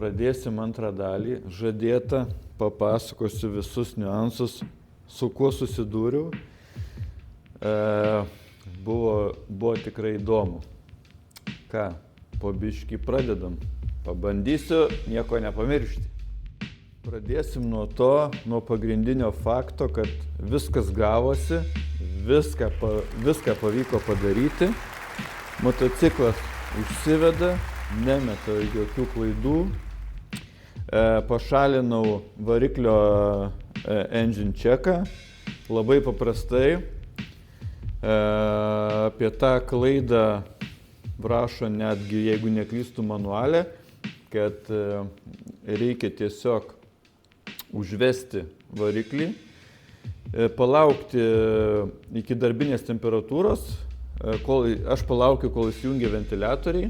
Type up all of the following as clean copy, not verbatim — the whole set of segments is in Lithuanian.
pradėsim antrą dalį, žadėta, papasakosiu visus niuansus, su kuo susidūriau. Buvo tikrai įdomu. Ką, po biškį pradedam. Pabandysiu nieko nepamiršti. Pradėsim nuo pagrindinio fakto, kad viskas gavosi, viską pavyko padaryti. Motociklas užsiveda, nemeta jokių klaidų. Pašalinau variklio engine checką. Labai paprastai. Apie tą klaidą rašo netgi, jeigu neklystu, manuale, kad reikia tiesiog užvesti variklį, palaukti iki darbinės temperatūros, aš palaukiu, kol įsijungia ventiliatoriai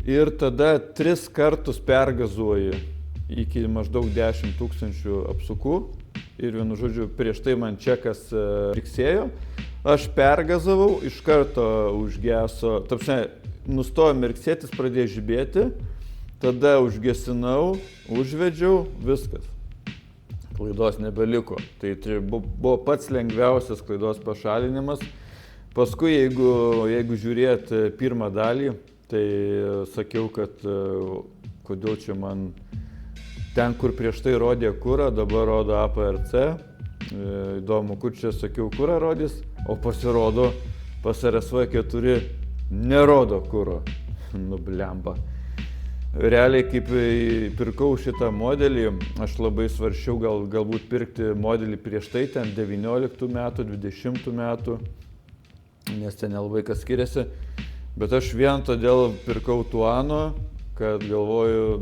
ir tada 3 kartus pergazuoju iki maždaug 10 000 apsukų ir vienu žodžiu prieš tai man čekas fiksėjo. Aš pergazavau, iš karto užgeso, nustojo mirksėtis, pradėjo žibėti, tada užgesinau, užvedžiau, viskas. Klaidos nebeliko. Tai buvo pats lengviausias klaidos pašalinimas. Paskui, jeigu žiūrėt pirmą dalį, tai sakiau, kad kodėl čia man ten, kur prieš tai rodė kurą, dabar rodo APRC. Įdomu, kur čia sakiau kurą rodys, o pasirodo pas RSV4 nerodo kuro. Blemba. Realiai, kaip pirkau šitą modelį, aš labai svarsčiau galbūt pirkti modelį prieš tai, ten 19 metų, 20 metų, nes ten nelabai kas skiriasi. Bet aš vien todėl pirkau Tuano, kad galvoju,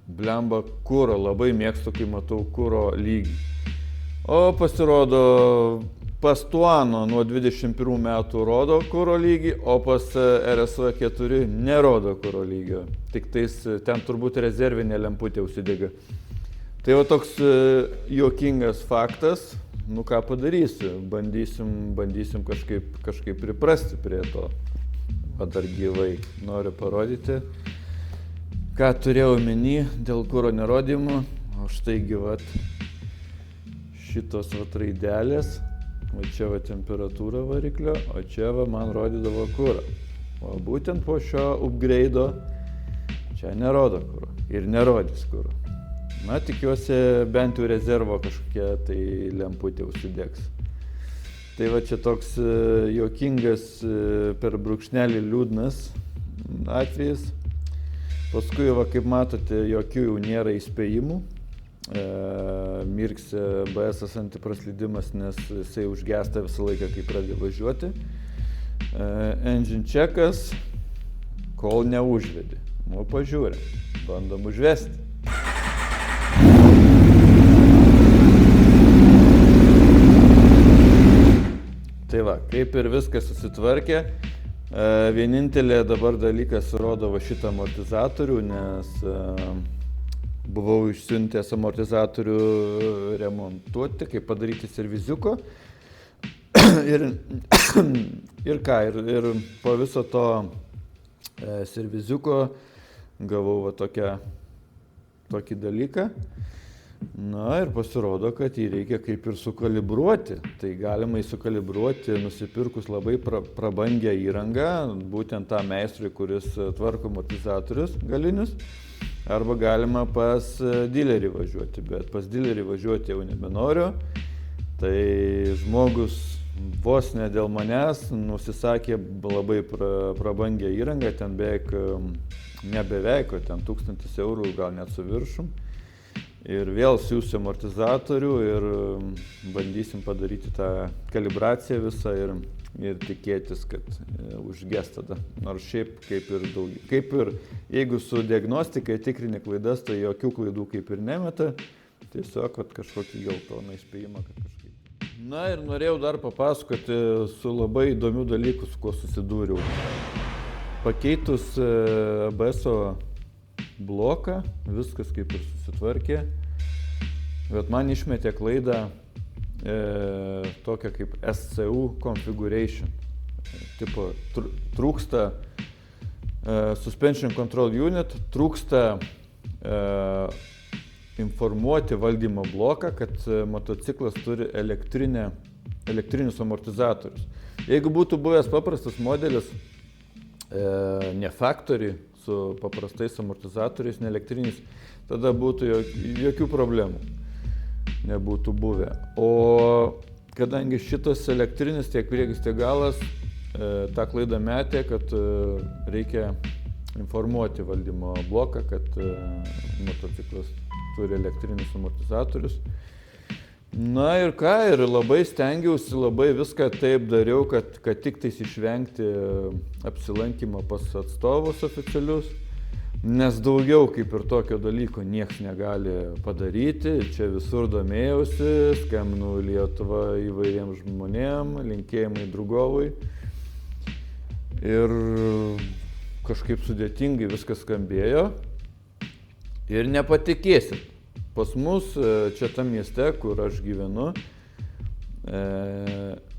blemba kuro, labai mėgstu, kai matau kuro lygį. O pasirodo, pas Tuano nuo 21 metų rodo kuro lygį, o pas RSV4 nerodo kuro lygio. Tik tais ten turbūt rezervinė lemputė užsidega. Tai toks juokingas faktas, ką padarysiu, bandysim kažkaip priprasti prie to. O dar gyvai noriu parodyti, ką turėjau omeny dėl kuro nerodymų, o štai gyvat. Šitos raidelės, o čia temperatūra variklio, o čia man rodydavo kurą. O būtent po šio upgrade'o čia nerodo kuro ir nerodys kuro. Tikiuosi bent jau rezervo kažkokia tai lemputė užsidegs. Tai čia toks juokingas per brūkšnelį liūdnas atvejis. Paskui, kaip matote, jokių jau nėra įspėjimų. Mirksi ABS antipraslydimas, nes jisai užgesta visą laiką, kai pradeda važiuoti. Engine checkas, kol neužvedi. Pažiūrėm, bandom užvesti. Tai kaip ir viskas susitvarkė. Vienintelė dabar dalykas rodo šitą amortizatorių, nes buvau išsiuntęs amortizatorių remontuoti, kaip padaryti serviziuko. Ir po viso to serviziuko gavau tokį dalyką. Ir pasirodo, kad jį reikia kaip ir sukalibruoti. Tai galima sukalibruoti nusipirkus labai prabangią įrangą, būtent tą meistrui, kuris tvarko amortizatorius galinius. Arba galima pas dilerį važiuoti, bet pas dilerį važiuoti jau nebenoriu. Tai žmogus vos ne dėl manęs nusisakė labai prabangią įrangą, ten nebeveik, ten 1000 eurų, gal net su viršum. Ir vėl siūsiu amortizatorių ir bandysim padaryti tą kalibraciją visą ir tikėtis, kad užges tada. Nors šiaip kaip ir jeigu su diagnostikai tikrini klaidas, tai jokių klaidų kaip ir nemeta, tiesiog kažkokį geltoną įspėjimą, kad kažkaip. Ir norėjau dar papasakoti su labai įdomių dalykų, su kuo susidūriau. Pakeitus ABS-o bloką, viskas kaip ir susitvarkė, bet man išmetė klaidą tokia kaip SCU configuration. Tipo, trūksta Suspension Control Unit, trūksta informuoti valdymo bloką, kad motociklas turi elektrinius amortizatorius. Jeigu būtų buvęs paprastas modelis, ne factory, su paprastais amortizatoriais, ne elektriniais, tada būtų jokių problemų nebūtų buvę. O kadangi šitas elektrinis tiek priekis, tiek galas, tą klaidą metė, kad reikia informuoti valdymo bloką, kad motociklas turi elektrinius amortizatorius. Na ir ką, ir labai stengiausi, labai viską taip dariau, kad tik tais išvengti apsilankymą pas atstovus oficialius, nes daugiau kaip ir tokio dalyko nieks negali padaryti. Čia visur domėjausi, skambinau Lietuvą įvairiems žmonėm, linkėjimai draugovui. Ir kažkaip sudėtingai viskas skambėjo. Ir nepatikėsit, pas mus čia tam mieste, kur aš gyvenu,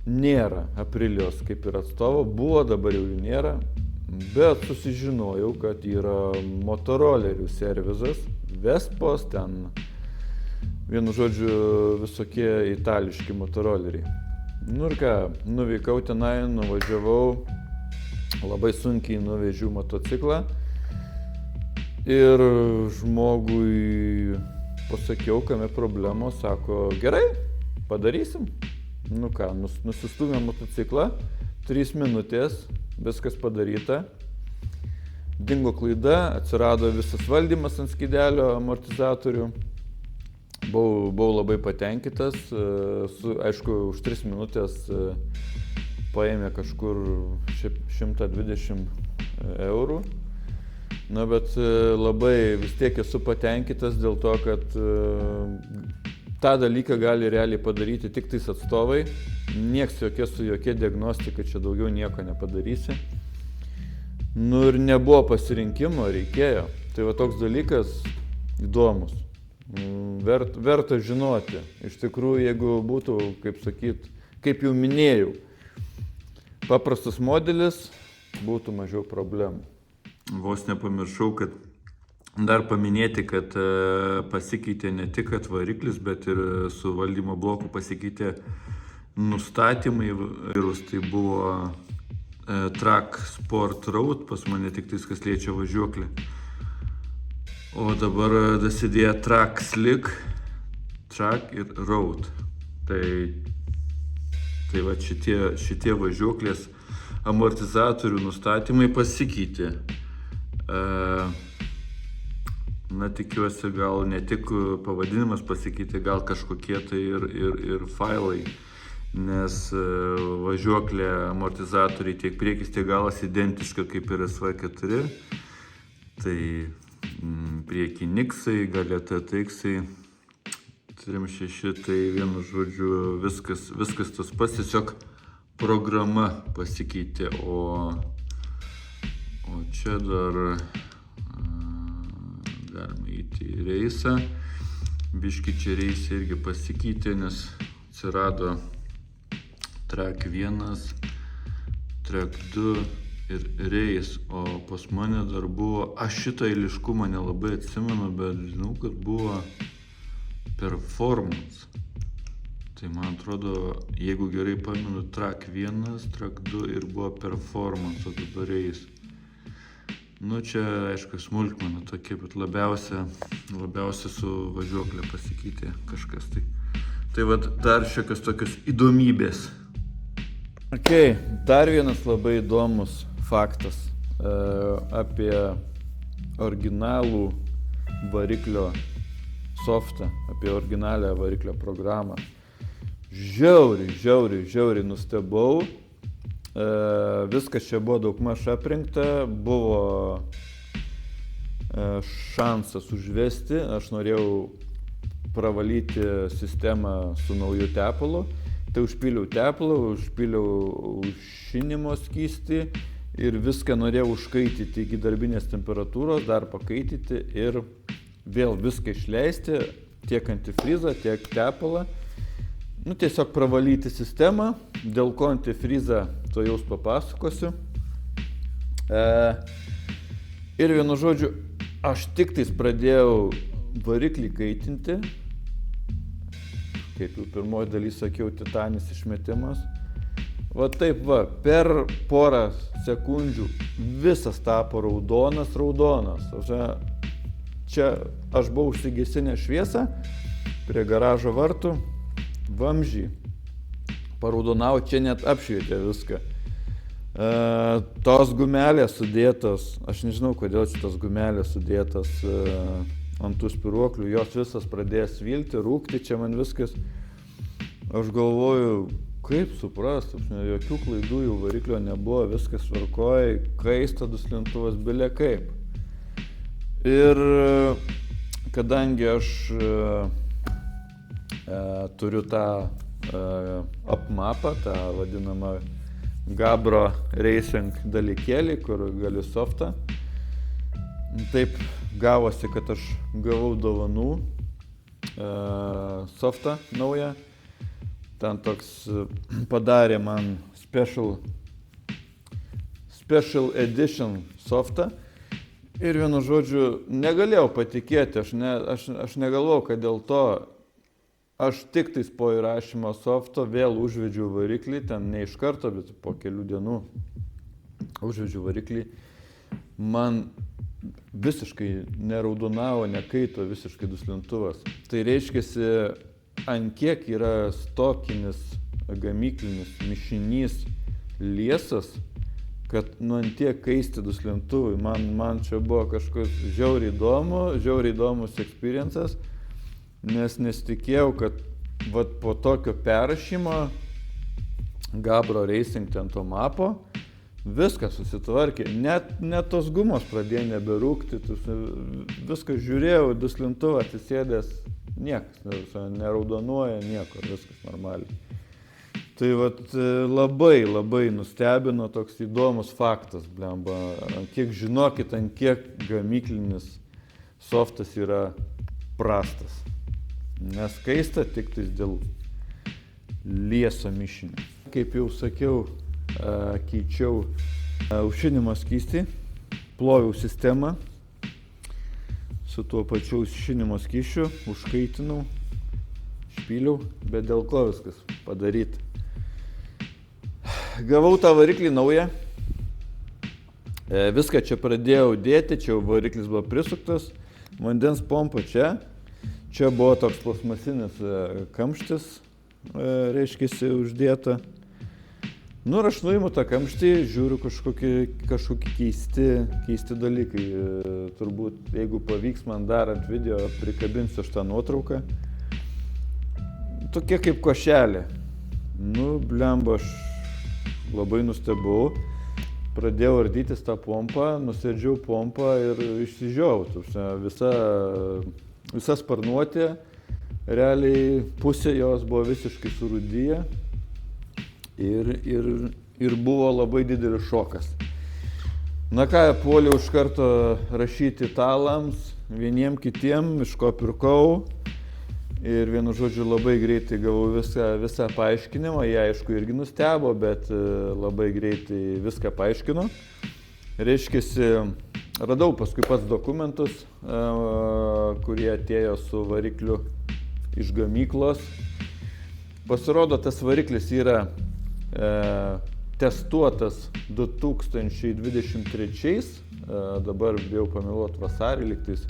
nėra Aprilijos kaip ir atstovo, buvo, dabar jau jų nėra, bet susižinojau, kad yra motorolerių servizas, Vespos, ten, vienu žodžiu, visokie itališki motoroleriai. Nu ir ką, nuvykau tenai, nuvažiavau, labai sunkiai nuvežiau motociklą ir žmogui pasakiau, kame problemos, sako, gerai, padarysim. Nu ką, nusistūmė motociklą, 3 minutės, viskas padaryta. Dingo klaida, atsirado visas valdymas ant skydelio amortizatorių. Buvau labai patenkintas, aišku, už 3 minutės paėmė kažkur 120 eurų. Na, bet labai vis tiek esu patenkintas dėl to, kad tą dalyką gali realiai padaryti tik tais atstovai. Nieks jokia diagnostika, čia daugiau nieko nepadarysi. Nu ir nebuvo pasirinkimo, reikėjo. Tai va toks dalykas įdomus. Verta žinoti. Iš tikrųjų, jeigu būtų, kaip sakyt, kaip jau minėjau, paprastas modelis, būtų mažiau problemų. Vos nepamiršau, kad dar paminėti, kad pasikeitė ne tik variklis, bet ir su valdymo bloku pasikeitė nustatymai. Tai buvo Track Sport Road, pas mane tik tai kas liečia važiuoklį. O dabar dasidėjo Track Slick, Track ir Road. Tai va šitie važiuoklės amortizatorių nustatymai pasikeitė. Na, tikiuosi, gal ne tik pavadinimas pasikeitė, gal kažkokie tai ir failai, nes važiuoklė amortizatoriai tiek priekis, tiek galas identiška kaip ir SV4. Tai prieki Nixai, gale TTX-ai, 3.6, tai vienu žodžiu viskas tas pats, tiesiog programa pasikeitė, o čia dar galima įti į reisą. Biški čia reisai irgi pasikeitė, nes atsirado Track 1, Track 2 ir reis, o pas mane dar buvo, aš šitą eiliškumą nelabai atsimenu, bet žinau, kad buvo Performance. Tai man atrodo, jeigu gerai pamenu, Track 1, Track 2 ir buvo Performance, o dabar reis. Nu, čia, aišku, smulkmena tokia, bet labiausia su važiuoklė pasikeitė kažkas. Tai va, dar šiokios tokios įdomybės. Ok, dar vienas labai įdomus faktas apie originalų variklio softą, apie originalią variklio programą. Žiauriai nustebau. Viskas čia buvo daugmaž aprinkta, buvo šansas užvesti, aš norėjau pravalyti sistemą su nauju tepalu, tai užpyliau tepalą, užpyliau aušinimo skystį ir viską norėjau užkaityti iki darbinės temperatūros, dar pakaityti ir vėl viską išleisti, tiek antifrizą, tiek tepalą. Nu, tiesiog pravalyti sistemą, dėl ko antifrizą to jaus papasakosiu. Ir vienu žodžiu, aš tik tais pradėjau variklį kaitinti, kaip jau pirmoji dalis sakiau, titanis išmetimas. Va taip va, per porą sekundžių visas tapo raudonas. Čia aš buvau užsigesinę šviesą prie garažo vartų, vamžį paraudonau, čia net apšvietė viską. Tos gumelės sudėtos, aš nežinau, kodėl šitos gumelės sudėtos ant tų spiruoklių, jos visas pradėjo svilti, rūkti, čia man viskas. Aš galvoju, kaip suprast, jokių klaidų jau variklio nebuvo, viskas tvarkoj, kaista duslintuvas bile kaip. Ir kadangi aš turiu tą apmapą, tą vadinamą Gabro Racing dalykėlį, kur galiu softą. Taip gavosi, kad aš gavau dovanų softą naują. Ten toks padarė man special edition softą. Ir vienu žodžiu, negalėjau patikėti, aš negalvojau, kad dėl to aš tik tais po įrašymo softo vėl užvedžiau variklį, ten ne iš karto, bet po kelių dienų užvedžiau variklį. Man visiškai neraudonavo, nekaito visiškai duslintuvas. Tai reiškiasi, ant kiek yra stokinis gamyklinis mišinys liesas, kad ant tiek kaisti duslintuvai. Man čia buvo kažkas žiauriai įdomus experiences. Nes nesitikėjau, kad vat, po tokio perrašymo Gabro Racing ten to mapo, viskas susitvarkė, net tos gumos pradėjo neberūkti, viskas žiūrėjau, duslintuvą atsisėdęs, niekas neraudonuoja, nieko, viskas normaliai. Tai vat, labai nustebino toks įdomus faktas, blemba, kiek žinokit, ant kiek gamyklinis softas yra prastas. Nes kaista tik tais dėl lieso mišinio. Kaip jau sakiau, keičiau aušinimo skystį, ploviau sistemą su tuo pačiu aušinimo skysčiu, užkaitinau, špyliau, bet dėl ko viskas padaryti. Gavau tą variklį naują, viską čia pradėjau dėti, čia jau variklis buvo prisuktas, vandens pompa čia. Čia buvo toks plasmasinis kamštis, reiškiasi, uždėta. Nu ir aš nuimu tą kamštį, žiūriu kažkokie keisti dalykai. Turbūt, jeigu pavyks man darant video, prikabinsiu aš tą nuotrauką. Tokie kaip košelė. Nu, blemba, aš labai nustebau. Pradėjau ardytis tą pompą, nusėdžiau pompą ir išsižiojau. Visa sparnuotė, realiai pusė jos buvo visiškai surūdyję ir buvo labai didelis šokas. Na ką, puoliau iš karto rašyti italams, vieniem kitiem, iš ko pirkau ir vienu žodžiu labai greitai gavau visą paaiškinimą, jie aišku irgi nustebo, bet labai greitai viską paaiškino. Reiškiasi, radau paskui pats dokumentus, kurie atėjo su varikliu iš gamyklos. Pasirodo, tas variklis yra testuotas 2023, dabar bijau pameluoti vasarį lygtais.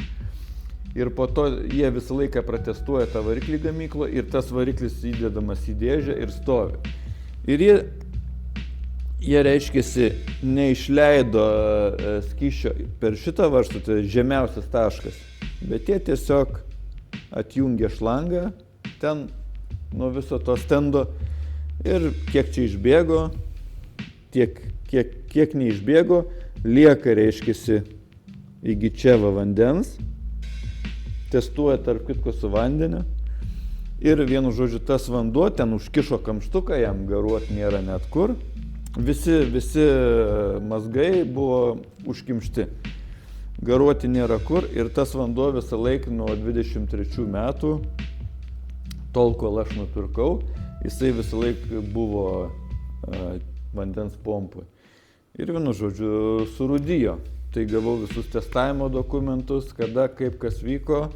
Ir po to jie visą laiką pratestuoja tą variklį gamyklą ir tas variklis įdedamas į dėžę ir stovi. Ir jie reiškiasi, neišleido skysčio per šitą varžtą, tai žemiausias taškas, bet jie tiesiog atjungė šlangą ten nuo viso to stendo ir kiek čia išbėgo, kiek neišbėgo, lieka, reiškiasi, iki čia vandens, testuoja tarp kitko su vandeniu ir vienu žodžiu tas vanduo ten užkišo kamštuką, jam garuot nėra net kur. Visi mazgai buvo užkimšti, garuoti nėra kur ir tas vanduo visą laiką nuo 23 metų, tol kol aš nupirkau, jisai visą laiką buvo vandens pompui. Ir vienu žodžiu surūdijo. tai gavau visus testavimo dokumentus, kada, kaip, kas vyko.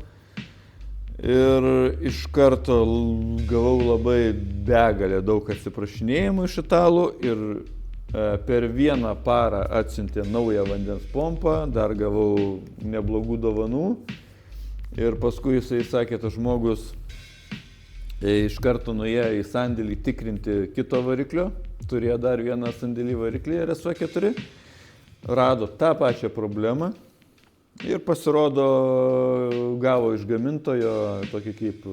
Ir iš karto gavau labai begalę daug atsiprašinėjimų iš italų ir per vieną parą atsiuntė naują vandens pompą, dar gavau neblogų dovanų. Ir paskui jisai sakė, tas žmogus iš karto nuėjo į sandėlį tikrinti kito variklio, turėjo dar vieną sandėlį variklį RSV4, rado tą pačią problemą. Ir pasirodo, gavo iš gamintojo tokį kaip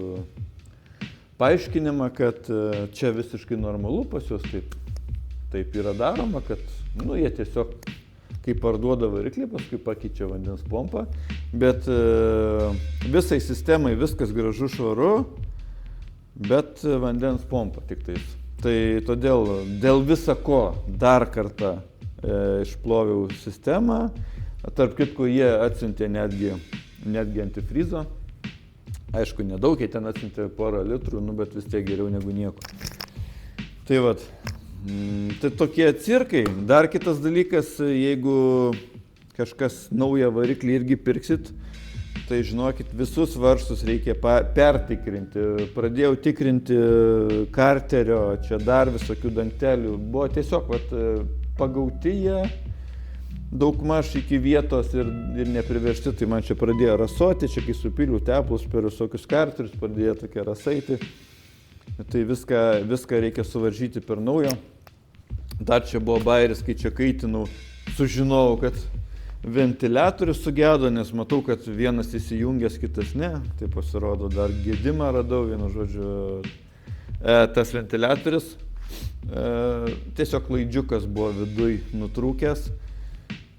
paaiškinimą, kad čia visiškai normalu pas juos taip yra daroma, kad jie tiesiog, kai parduoda variklį, paskui pakeičia vandens pompą, bet visai sistemai viskas gražu, švaru, bet vandens pompa tik tais. Tai todėl dėl visa ko dar kartą išploviau sistemą. Tarp kitko, jie atsiuntė netgi antifrizo. Aišku, nedaug, jie ten atsiuntė porą litrų, bet vis tiek geriau negu nieko. Tai vat, tai tokie cirkai. Dar kitas dalykas, jeigu kažkas naują variklį irgi pirksit, tai žinokit, visus varžtus reikia pertikrinti. Pradėjau tikrinti karterio, čia dar visokių dangtelių. Buvo tiesiog pagauti jie daugmaž iki vietos ir neprivežti, tai man čia pradėjo rasoti, čia kai supiliu tepalus per visokius karterius, pradėjo tokie rasaiti. Tai viską reikia suvaržyti per naujo. Dar čia buvo bairis, kai čia kaitinau, sužinojau, kad ventiliatorius sugedo, nes matau, kad vienas įsijungęs, kitas ne. Tai pasirodo, dar gedimą radau, vienu žodžiu, tas ventiliatorius. Tiesiog laidžiukas buvo viduj nutrūkęs.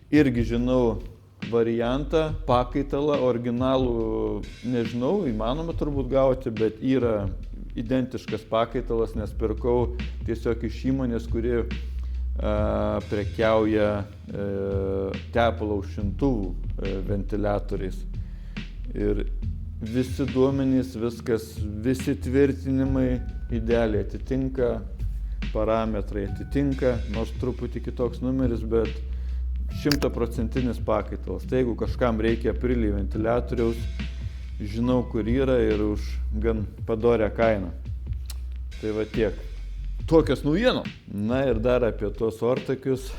Irgi žinau variantą, pakaitalą, originalų nežinau, įmanoma turbūt gauti, bet yra identiškas pakaitalas, nes pirkau tiesiog iš įmonės, kuri prekiauja tepalo aušintuvų ventiliatoriais. Ir visi duomenys, viskas, visi tvirtinimai idealiai atitinka, parametrai atitinka, nors truputį kitoks numeris, bet 100% pakaitalas. Tai jeigu kažkam reikia Aprili ventiliatoriaus, žinau, kur yra ir už gan padorią kainą. Tai va tiek. Tokios naujienos. Na ir dar apie tuos ortakius.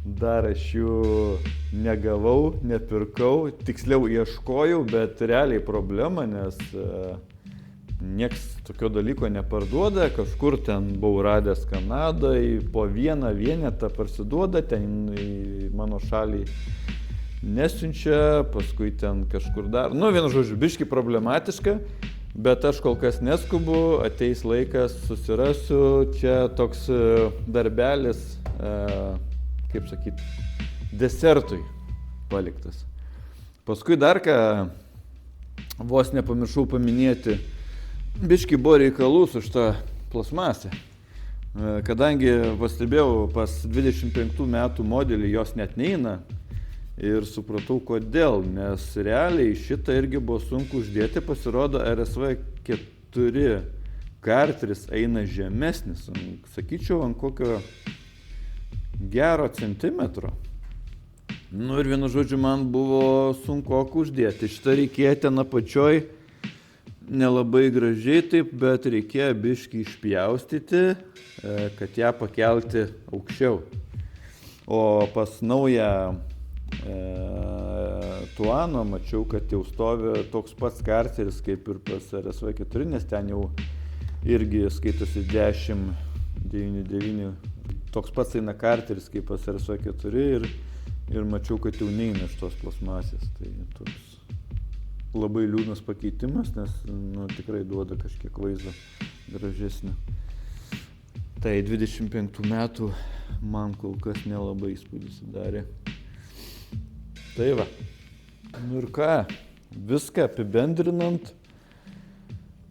Dar aš jų negavau, nepirkau, tiksliau ieškojau, bet realiai problema, nes nieks tokio dalyko neparduoda, kažkur ten buvau radęs Kanadai, po vieną vienetą parsiduoda, ten į mano šalį nesiunčia, paskui ten kažkur dar. Vienu žodžiu, biški problematiška, bet aš kol kas neskubu, ateis laikas, susirasiu, čia toks darbelis, kaip sakyti, desertui paliktas. Paskui dar ką, vos nepamiršau paminėti, biški buvo reikalų su šitą plasmasę. Kadangi pastebėjau, pas 25 metų modelį jos net neina ir supratau kodėl, nes realiai šitą irgi buvo sunku uždėti, pasirodo RSV4 karteris eina žemesnis, sakyčiau, ant kokio gero centimetro. Ir vienu žodžiu, man buvo sunku uždėti. Šitą reikėjo ten apačioj, nelabai gražiai taip, bet reikėjo biškį išpjaustyti, kad ją pakelti aukščiau. O pas naują Tuano mačiau, kad jau stovi toks pats karteris kaip ir pas RSV4, nes ten jau irgi skaitosi 1099, toks pats eina karteris kaip pas RSV4 ir mačiau, kad jau neina iš tos plasmasės. Tai toks labai liūdnas pakeitimas, nes tikrai duoda kažkiek vaizdą gražesnį. Tai 25 metų man kol kas nelabai įspūdis sudarė. Tai va. Ir ką, viską apibendrinant,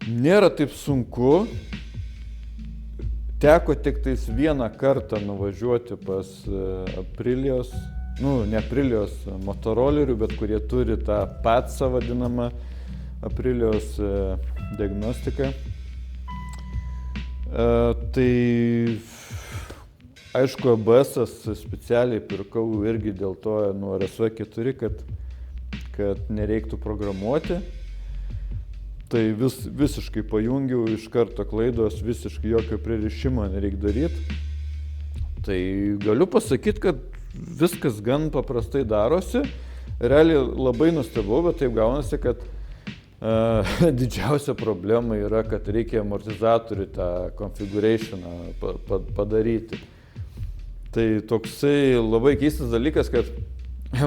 nėra taip sunku. Teko tik tais vieną kartą nuvažiuoti pas Aprilijos, ne Aprilijos motorolerių, bet kurie turi tą PATSą vadinamą Aprilijos diagnostiką. Tai Aišku, ABS specialiai pirkau irgi dėl to nuo RSV4, kad nereiktų programuoti. Tai visiškai pajungiau, iš karto klaidos, visiškai jokio pririšimo nereikia daryti. Tai galiu pasakyti, kad viskas gan paprastai darosi. Realiai labai nustebau, bet taip gaunasi, kad didžiausia problema yra, kad reikia amortizatorių tą configurationą padaryti. Tai toksai labai keistas dalykas, kad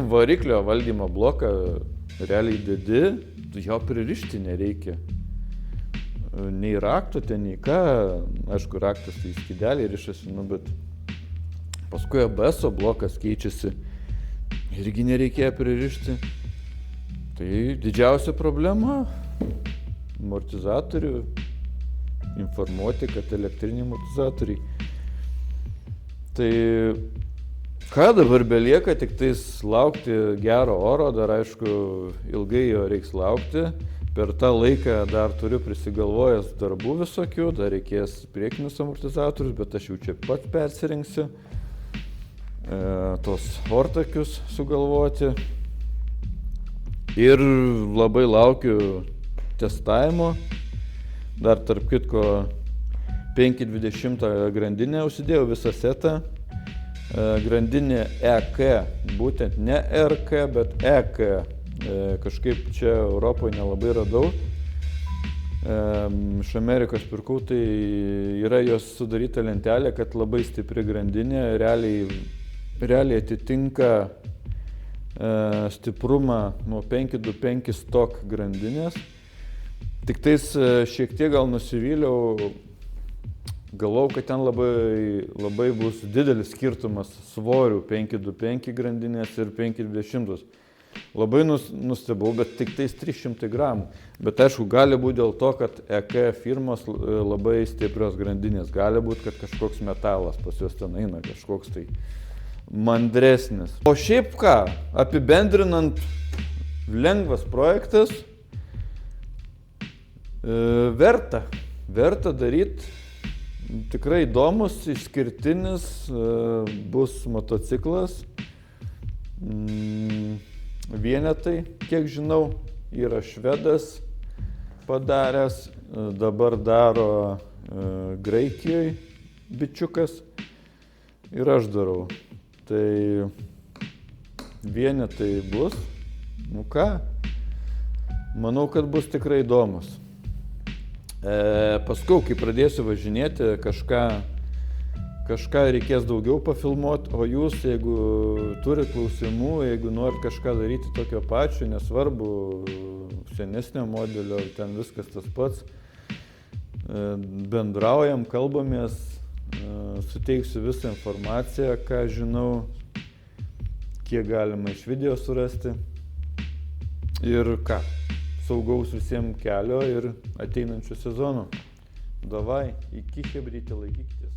variklio valdymo bloką realiai dedi, jo pririšti nereikia. Nei rakto ten, nei ką, aišku, raktas tai skydelį rišasi, bet paskui ABS blokas keičiasi, irgi nereikėjo pririšti. Tai didžiausia problema - amortizatorių, informuoti, kad elektriniai amortizatoriai. Tai ką dabar belieka, tik tais laukti gero oro, dar aišku, ilgai jo reiks laukti. Per tą laiką dar turiu prisigalvojęs darbų visokių, dar reikės priekinius amortizatorius, bet aš jau čia pat persirinksiu. Tos ortakius sugalvoti. Ir labai laukiu testavimo. Dar tarp kitko 520 grandinę užsidėjau visą setą. Grandinė EK, būtent ne RK, bet EK. Kažkaip čia Europoje nelabai radau. Iš Amerikos pirkau, tai yra jos sudaryta lentelė, kad labai stipri grandinė, realiai atitinka stiprumą nuo 525 stok grandinės. Tik tais šiek tiek gal nusivyliau, galvojau, kad ten labai bus didelis skirtumas svorių 525 grandinės ir 520. Labai nustebau, bet tik tais 300 gramų. Bet aišku, gali būti dėl to, kad EK firmos labai stiprios grandinės. Gali būti, kad kažkoks metalas pas juos ten eina, kažkoks tai mandresnis. O šiaip ką, apibendrinant, lengvas projektas, verta daryti, tikrai įdomus, išskirtinis, bus motociklas. Vienetai, kiek žinau, yra švedas padaręs, dabar daro Graikijoje bičiukas ir aš darau. Tai vienetai bus, ką, manau, kad bus tikrai įdomus. Paskui, kai pradėsiu važinėti, kažką reikės daugiau pafilmuoti, o jūs, jeigu turite klausimų, jeigu norit kažką daryti tokio pačio, nesvarbu, senesnio modelio, ten viskas tas pats, bendraujam, kalbamės, suteiksiu visą informaciją, ką žinau, kiek galima iš video surasti ir ką, saugaus visiems kelio ir ateinančių sezonų. Davai, iki chebrytė, laikykitės.